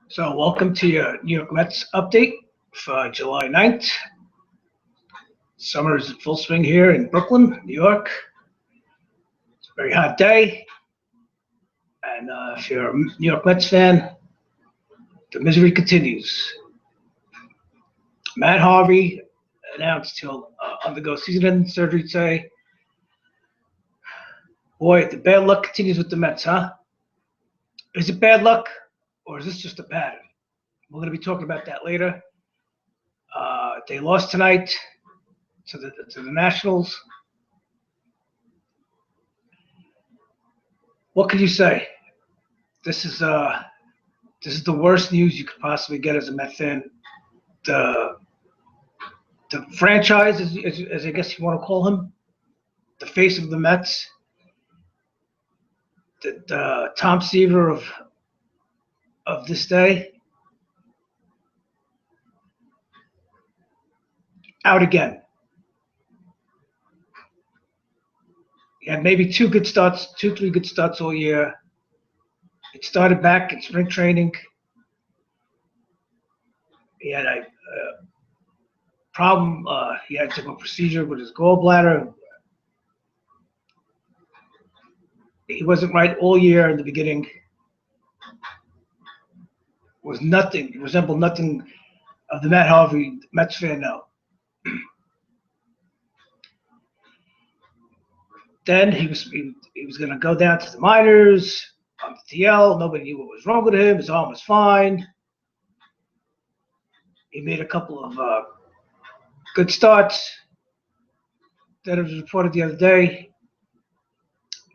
So welcome to your New York Mets update for July 9th. Summer is in full swing here in Brooklyn, New York. It's a very hot day. And if you're a New York Mets fan, the misery continues. Matt Harvey announced he'll undergo season-ending surgery today. Boy, the bad luck continues with the Mets, huh? Is it bad luck, or is this just a pattern? We're going to be talking about that later. They lost tonight to the Nationals. What can you say? This is the worst news you could possibly get as a Met fan. The franchise, as I guess you want to call him, the face of the Mets, the Tom Seaver of this day, out again. He had maybe two, three good starts all year. It started back in spring training. He had a problem. He had to do a procedure with his gallbladder. He wasn't right all year in the beginning. Was nothing. It resembled nothing of the Matt Harvey Mets fan now. Then he was going to go down to the minors on the TL. Nobody knew what was wrong with him. His arm was fine. He made a couple of good starts. Then it was reported the other day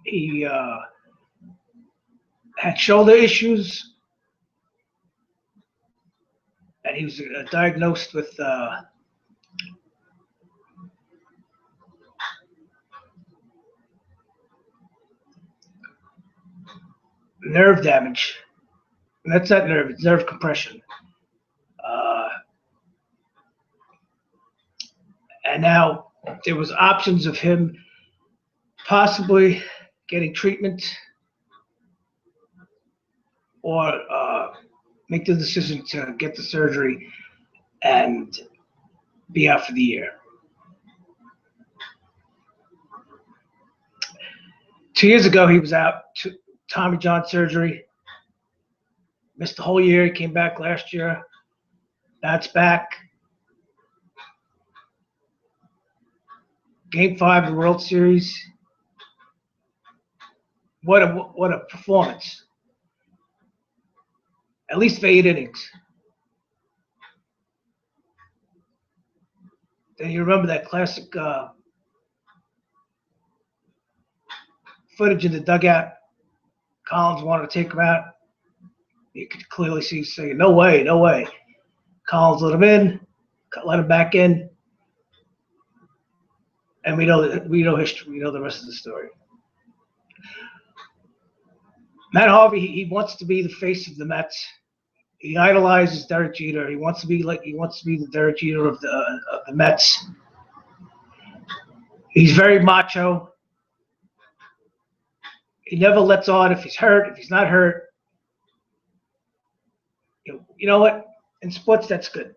he had shoulder issues, and he was diagnosed with nerve damage. And that's not nerve, it's nerve compression. And now there was options of him possibly getting treatment or make the decision to get the surgery and be out for the year. 2 years ago, he was out to Tommy John surgery. Missed the whole year. He came back last year. That's back. Game 5 of the World Series. What a performance. At least for 8 innings. Then you remember that classic footage in the dugout. Collins wanted to take him out. You could clearly see saying, no way, no way. Collins let him in, let him back in. And we know history. We know the rest of the story. Matt Harvey, he wants to be the face of the Mets. He idolizes Derek Jeter. He wants to be the Derek Jeter of the Mets. He's very macho. He never lets on if he's hurt, if he's not hurt. You know what? In sports, that's good.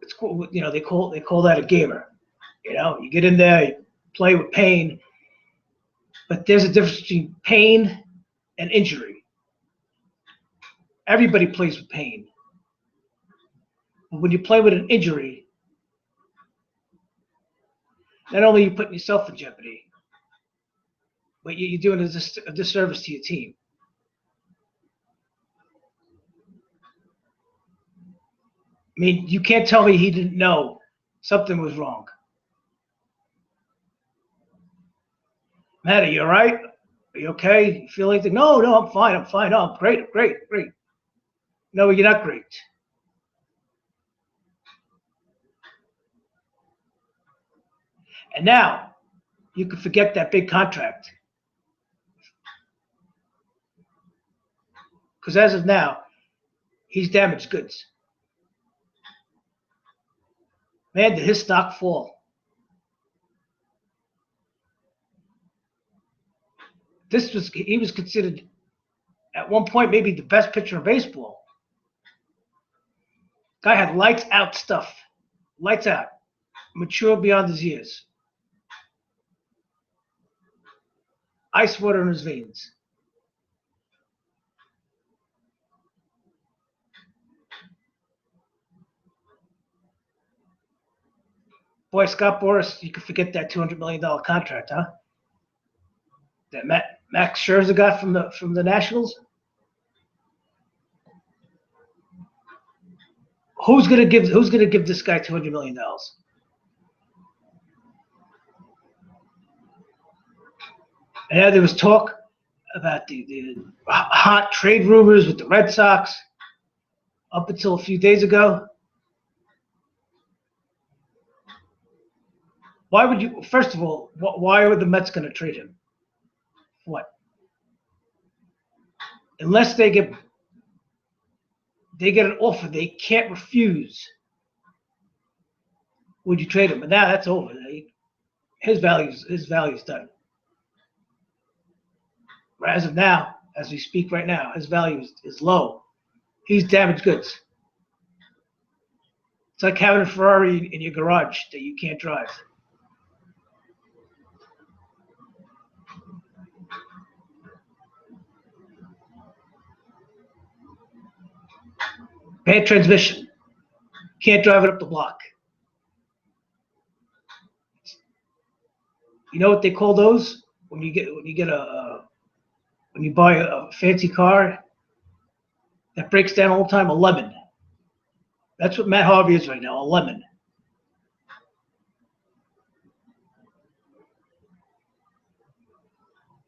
It's cool. They call that a gamer. You get in there, you play with pain. But there's a difference between pain and injury. Everybody plays with pain. But when you play with an injury, not only are you putting yourself in jeopardy, but you're doing a disservice to your team. I mean, you can't tell me he didn't know something was wrong. Matt, are you all right? Are you okay? You feel anything? No, I'm fine. I'm fine. No, I'm great. Great. No, you're not great. And now you can forget that big contract. Because as of now, he's damaged goods. Man, did his stock fall. He was considered At one point, maybe the best pitcher in baseball. Guy had lights out stuff. Lights out. Mature beyond his years. Ice water in his veins. Boy, Scott Boras, you can forget that $200 million contract, huh? That Max Scherzer got from the Nationals. Who's gonna give this guy $200 million? And now there was talk about the hot trade rumors with the Red Sox up until a few days ago. Why would you? First of all, why are the Mets going to trade him? What? Unless they get an offer they can't refuse. Would you trade him? But now that's over. His value's done. As of now, as we speak right now, his value is low. He's damaged goods. It's like having a Ferrari in your garage that you can't drive. Bad transmission. Can't drive it up the block. You know what they call those when you buy a fancy car that breaks down all the time? A lemon. That's what Matt Harvey is right now, a lemon.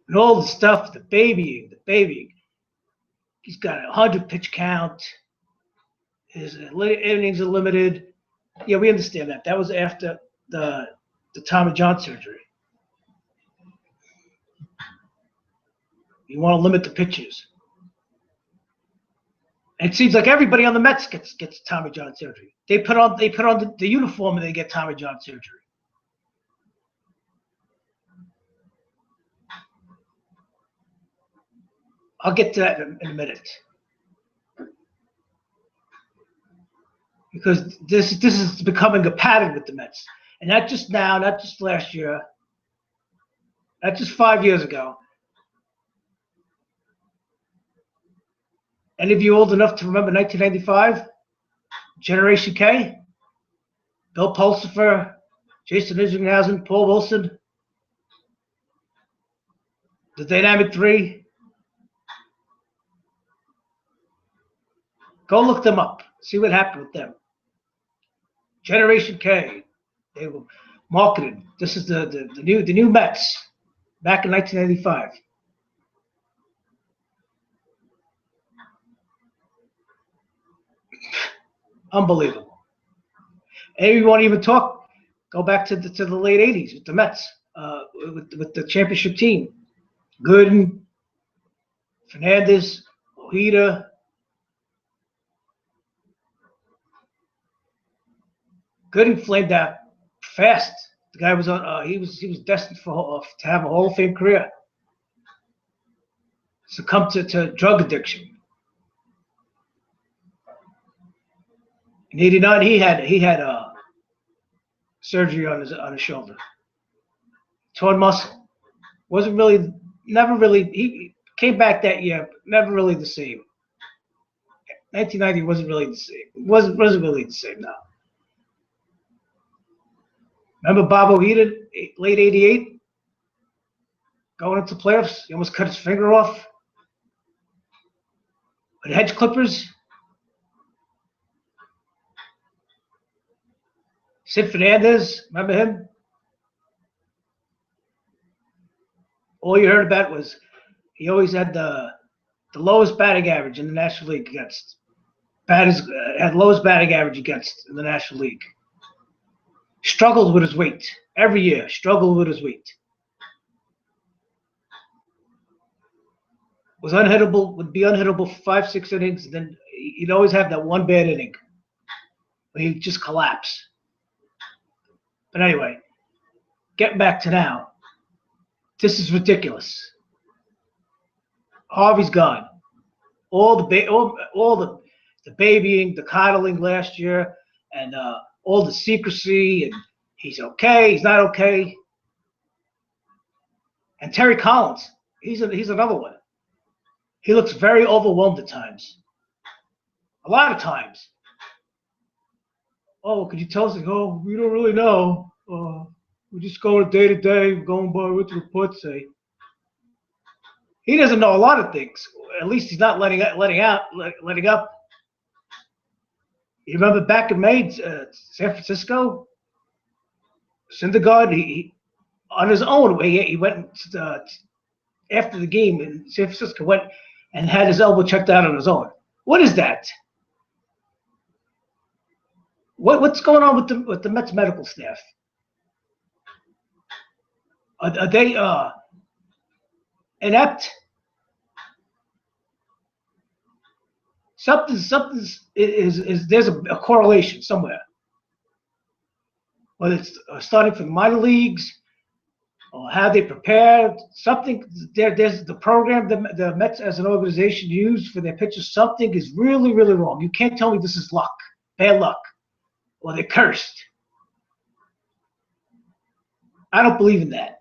And all the stuff, the babying. He's got a 100 pitch count. His innings are limited. Yeah, we understand that. That was after the Tommy John surgery. You want to limit the pitches. And it seems like everybody on the Mets gets Tommy John surgery. They put on the uniform and they get Tommy John surgery. I'll get to that in a minute. Because this is becoming a pattern with the Mets. And not just now, not just last year, not just 5 years ago. Any of you old enough to remember 1995? Generation K? Bill Pulsifer, Jason Isringhausen, Paul Wilson, the Dynamic Three. Go look them up. See what happened with them. Generation K. They were marketed. This is the new Mets back in 1995. Unbelievable. And if you want to even talk, go back to the late 80s with the Mets, with the championship team. Gooden, Fernandez, Ojeda. Gooden flamed out fast. The guy was on. He was destined to have a Hall of Fame career. Succumbed to drug addiction. In '89, he had surgery on his shoulder. Torn muscle. Never really. He came back that year. Never really the same. 1990 wasn't really the same. Wasn't really the same now. Remember Bob Ojeda, late '88, going into playoffs? He almost cut his finger off. With hedge clippers. Sid Fernandez, remember him? All you heard about was he always had the lowest batting average in the National League against. Had lowest batting average against in the National League. Struggled with his weight every year. Struggled with his weight. Was unhittable. Would be unhittable for 5-6 innings. Then he'd always have that one bad inning where he'd just collapse. But anyway, getting back to now. This is ridiculous. Harvey's gone. all the babying, the coddling last year, and all the secrecy, and he's okay, he's not okay. And Terry Collins, he's another one. He looks very overwhelmed at times. A lot of times. Oh, could you tell us? Oh, we don't really know. We're just going day to day, going by what the reports say. He doesn't know a lot of things. At least he's not letting up. You remember back in May, San Francisco, Syndergaard, he on his own. He went after the game in San Francisco, went and had his elbow checked out on his own. What is that? What's going on with the Mets medical staff? Are they inept? Something's is there's a correlation somewhere. Whether it's starting from the minor leagues or how they prepared, something there's the program the Mets as an organization use for their pitchers. Something is really, really wrong. You can't tell me this is luck, bad luck, or they're cursed. I don't believe in that.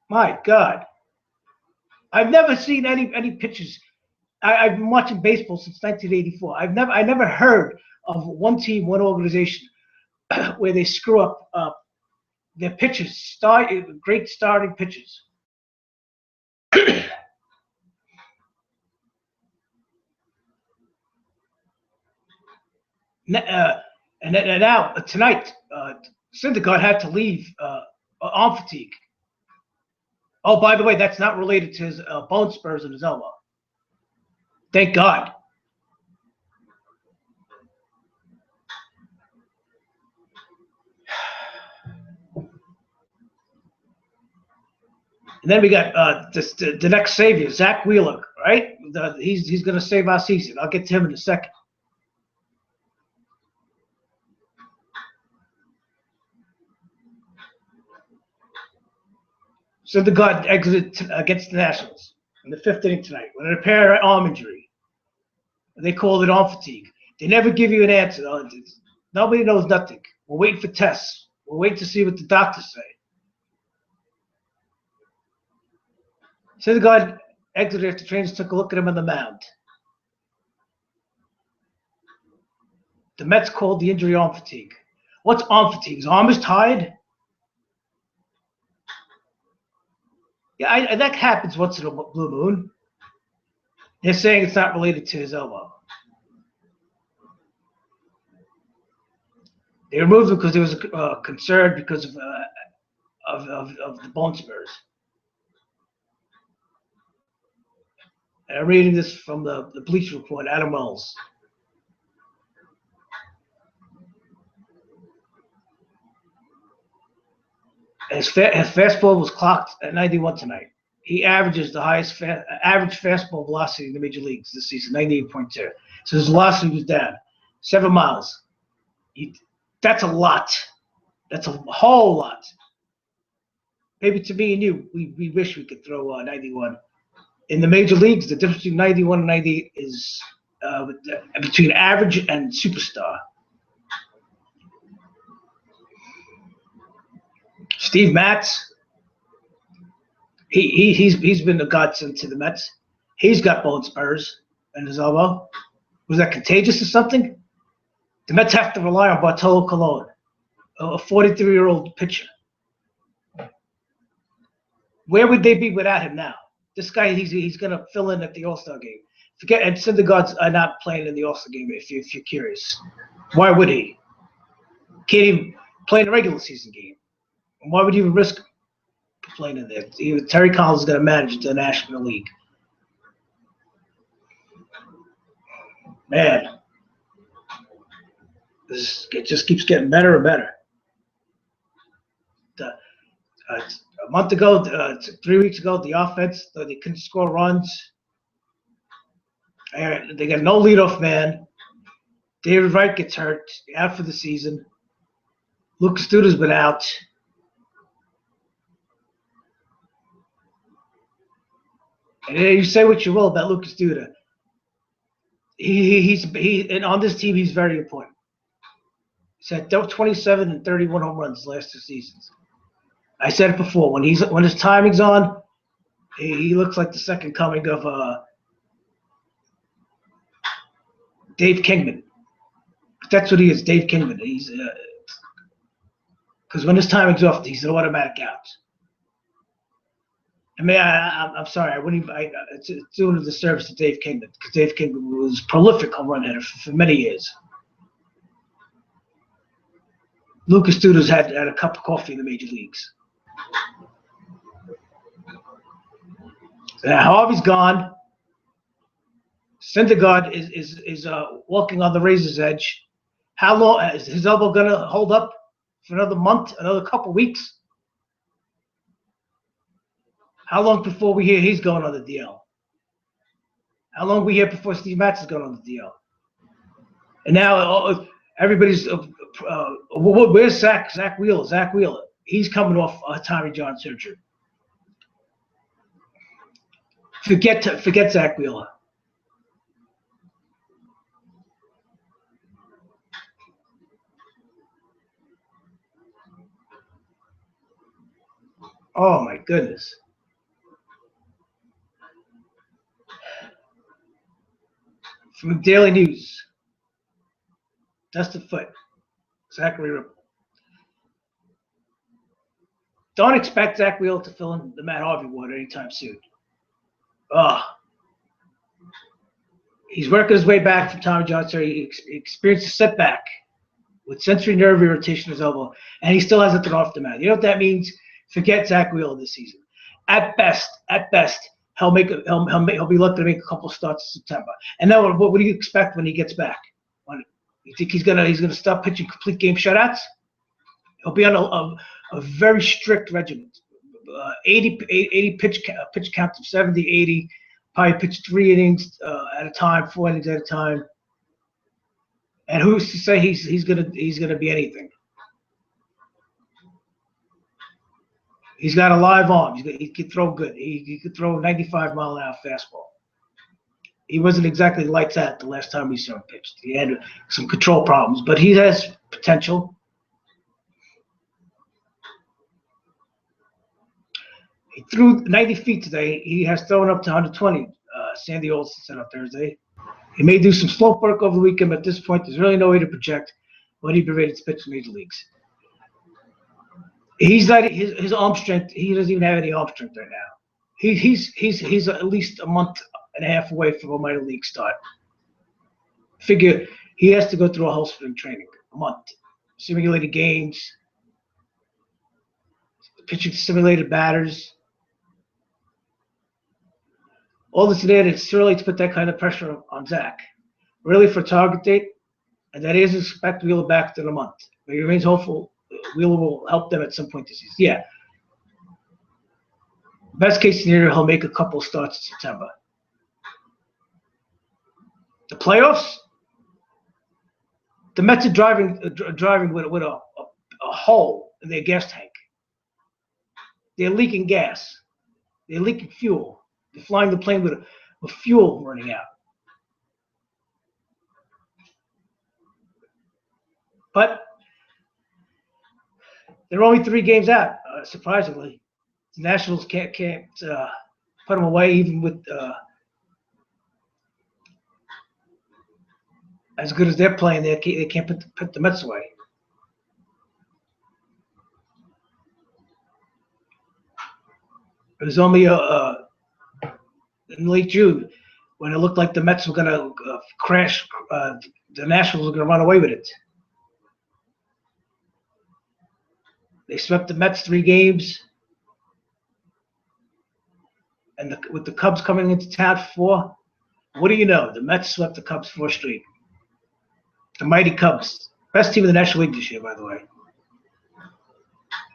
My God, I've never seen any pitchers. I've been watching baseball since 1984. I never heard of one team, one organization where they screw up their pitchers, great starting pitchers. And now tonight, Syndergaard had to leave arm fatigue. Oh, by the way, that's not related to his bone spurs in his elbow. Thank God. And then we got the next savior, Zack Wheeler, right? He's going to save our season. I'll get to him in a second. Syndergaard exited against the Nationals in the 5th inning tonight with a apparent arm injury. They called it arm fatigue. They never give you an answer. Nobody knows nothing. We're waiting for tests. We're waiting to see what the doctors say. Syndergaard exited after trainers took a look at him on the mound. The Mets called the injury arm fatigue. What's arm fatigue? His arm is tired? Yeah, that happens once in a blue moon. They're saying it's not related to his elbow. They removed him because there was concern because of the bone spurs. And I'm reading this from the Bleacher Report, Adam Wells. His fastball was clocked at 91 tonight. He averages the highest average fastball velocity in the major leagues this season, 98.2. So his velocity was down 7 miles. That's a lot. That's a whole lot. Maybe to me and you, we wish we could throw 91. In the major leagues, the difference between 91 and 98 is between average and superstar. Steve Matz, he's been a godsend to the Mets. He's got bone spurs in his elbow. Was that contagious or something? The Mets have to rely on Bartolo Colon, a 43-year-old pitcher. Where would they be without him now? This guy, he's going to fill in at the All-Star game. Forget, and Syndergaard's not playing in the All-Star game if you're curious. Why would he? Can't even play in a regular season game. Why would you even risk playing in there? Terry Collins is going to manage the National League. Man, it just keeps getting better and better. A month ago, 3 weeks ago, the offense, they couldn't score runs. They got no leadoff man. David Wright gets hurt, out for the season. Lucas Duda's been out. And you say what you will about Lucas Duda. And on this team, he's very important. He's had 27 and 31 home runs the last 2 seasons. I said it before. When his timing's on, he looks like the second coming of Dave Kingman. That's what he is, Dave Kingman. He's because when his timing's off, he's an automatic out. I mean, I'm sorry, I wouldn't even. It's doing a disservice to Dave Kingman because Dave Kingman was a prolific home run hitter for many years. Lucas Duda's had a cup of coffee in the major leagues. Now Harvey's gone. Syndergaard is walking on the razor's edge. How long is his elbow going to hold up for another month, another couple weeks? How long before we hear he's going on the DL? How long we hear before Steve Matz is going on the DL? And now everybody's where's Zack Wheeler? Zack Wheeler. He's coming off Tommy John surgery. Forget Zack Wheeler. Oh my goodness. From the Daily News, Dustin Foote, Zachary Ripple. Don't expect Zack Wheeler to fill in the Matt Harvey water anytime soon. He's working his way back from Tommy John surgery. He experienced a setback with sensory nerve irritation in his elbow, and he still hasn't been off the mound. You know what that means? Forget Zack Wheeler this season. At best, he'll be lucky to make a couple starts in September. And then what do you expect when he gets back? You think he's gonna stop pitching complete game shutouts? He'll be on a very strict regimen. 80 pitch count of 70, 80. Probably pitch 3 innings at a time, 4 innings at a time. And who's to say he's gonna be anything? He's got a live arm. He can throw good. He could throw a 95-mile-an-hour fastball. He wasn't exactly lights out the last time we saw him pitched. He had some control problems, but he has potential. He threw 90 feet today. He has thrown up to 120. Sandy Olson said on Thursday. He may do some slope work over the weekend, but at this point, there's really no way to project when he'd be ready to pitch in major leagues. He's not his arm strength. He doesn't even have any arm strength right now. He's at least a month and a half away from a minor league start. Figure he has to go through a whole spring training, a month, simulated games, pitching simulated batters. All this and that, it's too early to put that kind of pressure on Zach. Really, for target date, and that is expect Wheeler back in a month. But he remains hopeful Wheeler will help them at some point this season. Yeah. Best case scenario, he'll make a couple starts in September. The playoffs, the Mets are driving with a hole in their gas tank. They're leaking gas. They're leaking fuel. They're flying the plane with fuel running out. But they're only 3 games out, surprisingly. The Nationals can't put them away, even with as good as they're playing. They can't put the Mets away. It was only in late June when it looked like the Mets were going to crash. The Nationals were going to run away with it. They swept the Mets 3 games. And with the Cubs coming into town for 4, what do you know? The Mets swept the Cubs 4 straight. The mighty Cubs. Best team in the National League this year, by the way.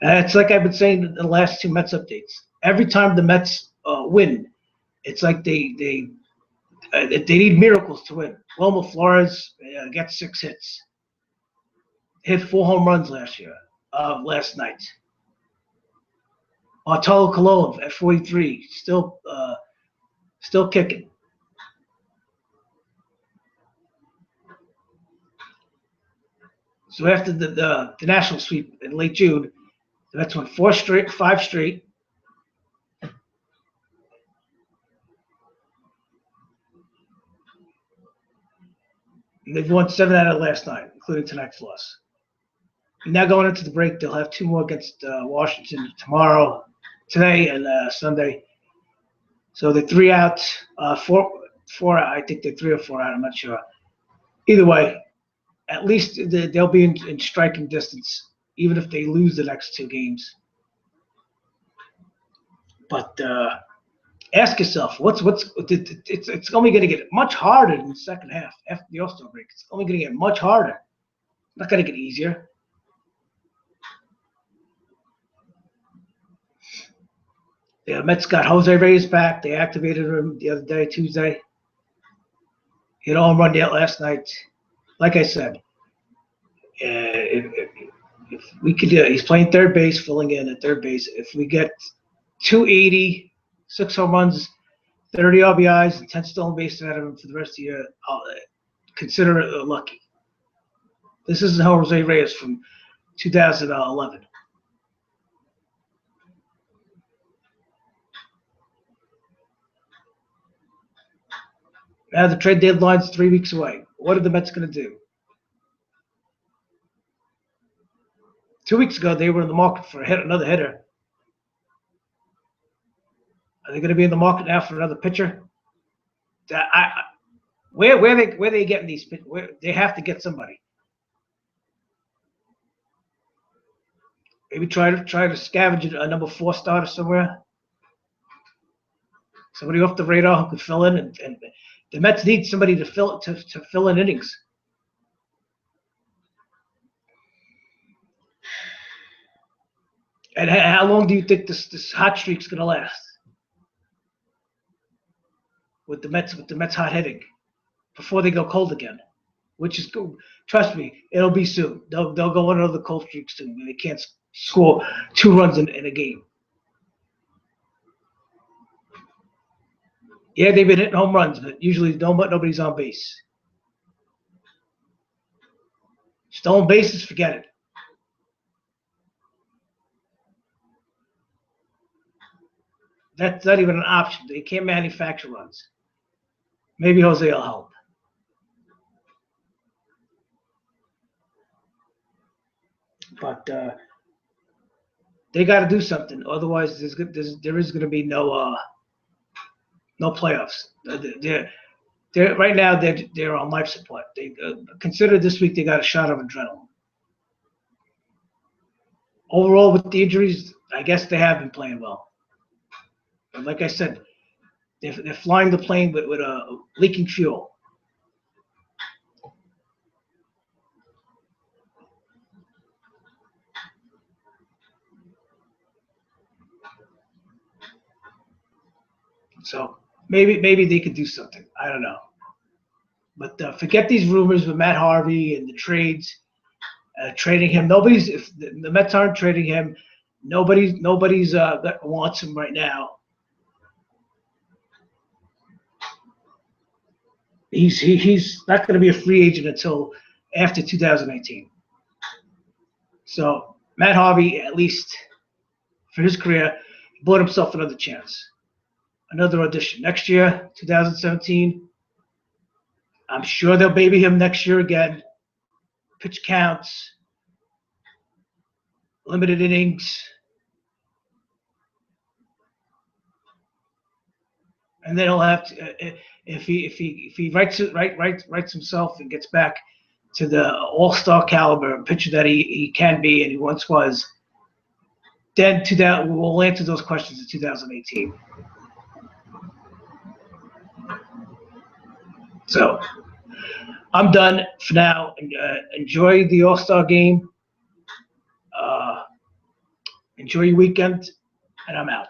And it's like I've been saying in the last 2 Mets updates. Every time the Mets win, it's like they need miracles to win. Wilmer Flores gets 6 hits. Hit 4 home runs last night. Bartolo Colon at 43, still Still kicking. So after the national sweep in late June, the Mets won 5 straight. And they've won 7 out of the last 9, including tonight's loss. And now going into the break, they'll have 2 more against Washington today and Sunday. So they're 3 out, 4 out. I think they're 3 or 4 out. I'm not sure. Either way, at least they'll be in striking distance, even if they lose the next 2 games. But ask yourself, it's only going to get much harder in the second half after the All-Star break. It's only going to get much harder. It's not going to get easier. The Mets got Jose Reyes back. They activated him the other day, Tuesday. He had a home run yet last night. Like I said, if we could, he's playing third base, filling in at third base. If we get 280, 6 home runs, 30 RBIs, and 10 stolen bases out of him for the rest of the year, I'll consider it lucky. This isn't Jose Reyes from 2011. Now the trade deadline's 3 weeks away. What are the Mets going to do? 2 weeks ago, they were in the market for another hitter. Are they going to be in the market now for another pitcher? Where are they getting these? They have to get somebody. Maybe try to scavenge a number 4 starter somewhere. Somebody off the radar who could fill in, and the Mets need somebody to fill in innings. And how long do you think this hot streak's going to last? With the Mets hot hitting before they go cold again, which is good. Trust me, it'll be soon. They'll go on another cold streak soon. They can't score 2 runs in a game. Yeah, they've been hitting home runs, but usually nobody's on base. Stolen bases, forget it. That's not even an option. They can't manufacture runs. Maybe Jose will help. But they got to do something. Otherwise, there is going to be no playoffs. They're right now they're on life support. They consider this week they got a shot of adrenaline. Overall, with the injuries, I guess they have been playing well. But like I said, they're flying the plane with leaking fuel. So maybe they could do something. I don't know. But forget these rumors with Matt Harvey and the trades, trading him. If the Mets aren't trading him, nobody's wants him right now. He's not going to be a free agent until after 2018. So Matt Harvey, at least for his career, bought himself another chance, another audition. Next year, 2017, I'm sure they'll baby him next year again. Pitch counts, limited innings, and then he'll have to if he writes himself and gets back to the all-star caliber pitcher that he can be and he once was, then we'll answer those questions in 2018. So I'm done for now. Enjoy the All-Star game. Enjoy your weekend, and I'm out.